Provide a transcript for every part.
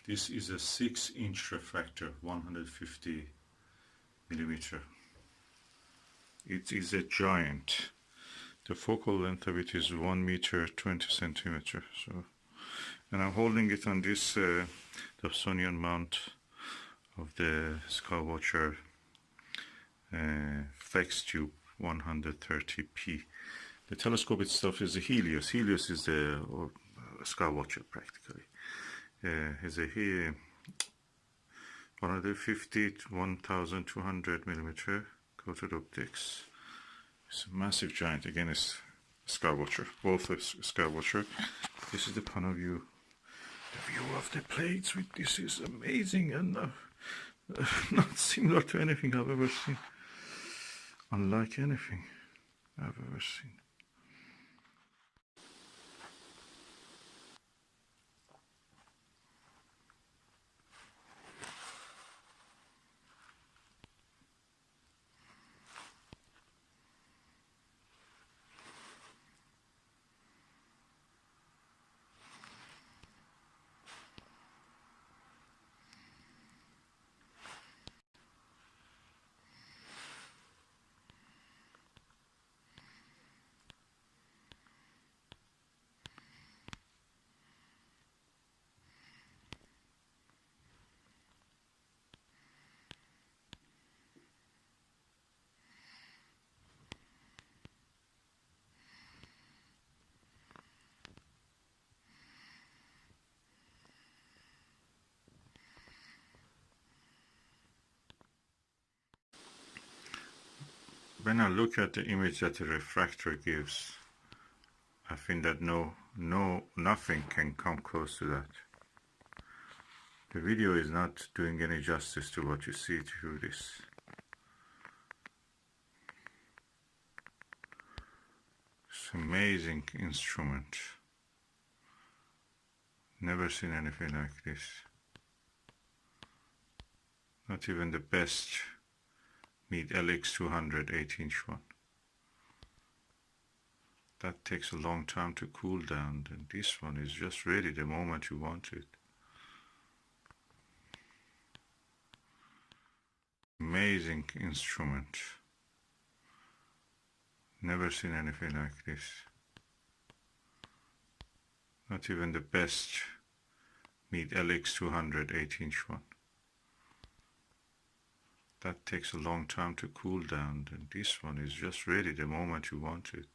This is a 6-inch refractor, 150 millimeter. It is a giant. The focal length of it is 1 meter 20 centimeter. So, and I'm holding it on this Dobsonian mount of the Skywatcher flex tube 130p. The telescope itself is a Helios. Helios is the Skywatcher practically. Is a 150 to 1200 millimeter coated optics. It's a massive giant. Again, it's Skywatcher. Both is Skywatcher. This is the Panaview. The view of the plates with this is amazing and not similar to anything I've ever seen. Unlike anything I've ever seen. When I look at the image that the refractor gives, I think that nothing can come close to that. The video is not doing any justice to what you see through this. It's an amazing instrument. Never seen anything like this. Not even the best Meet LX200 8-inch one. That takes a long time to cool down, and this one is just ready the moment you want it. Amazing instrument. Never seen anything like this. Not even the best Meet LX200 8-inch one. That takes a long time to cool down, and this one is just ready the moment you want it.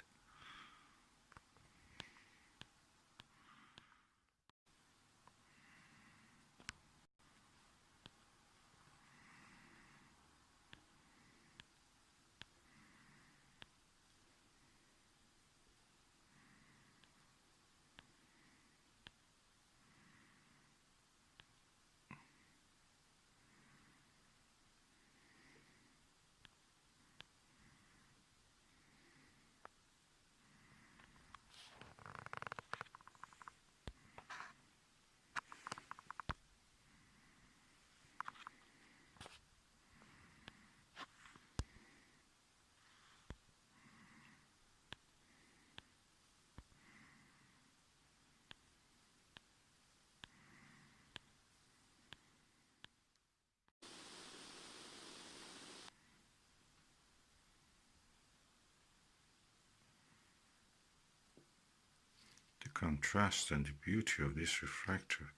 The contrast and the beauty of this refractor,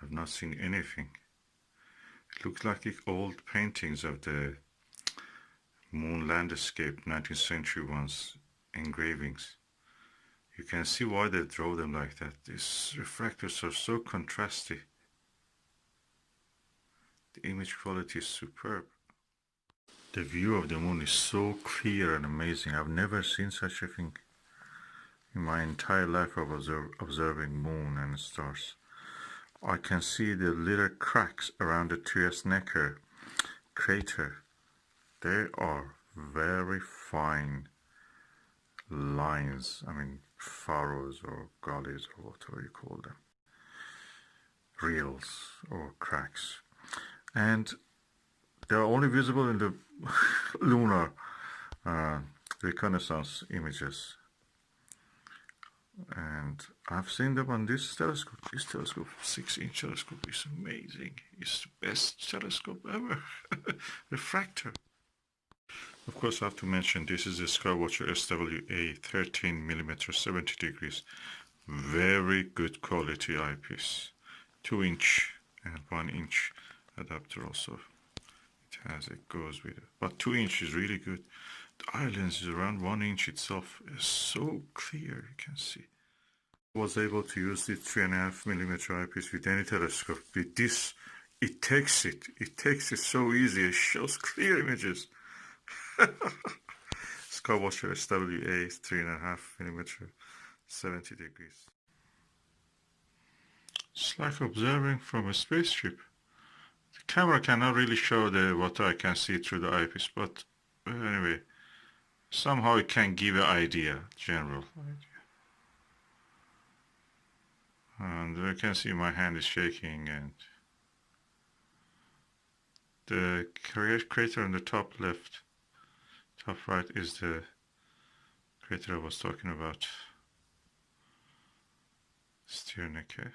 I've not seen anything. It looks like the old paintings of the moon landscape, 19th century ones, engravings. You can see why they draw them like that. These refractors are so contrasty. The image quality is superb. The view of the moon is so clear and amazing. I've never seen such a thing in my entire life of observing moon and stars. I can see the little cracks around the Triesnecker crater. They are very fine lines, I mean furrows or gullies or whatever you call them, rills or cracks, and they are only visible in the lunar reconnaissance images. And I've seen them on this telescope. This telescope, 6-inch telescope, is amazing. It's the best telescope ever. Refractor. Of course, I have to mention this is a Skywatcher SWA 13mm 70 degrees. Very good quality eyepiece. 2-inch and 1-inch adapter also. It goes with it. But 2-inch is really good. The eyelens is around 1-inch itself. It's so clear, you can see. I was able to use the 3.5mm eyepiece with any telescope. With this, it takes it so easy. It shows clear images. Skywatcher SWA 3.5mm 70 degrees. It's like observing from a spaceship. The camera cannot really show what I can see through the eyepiece, but anyway, somehow it can give an idea, general idea. And you can see my hand is shaking, and the crater on the top left, top right is the crater I was talking about, Triesnecker.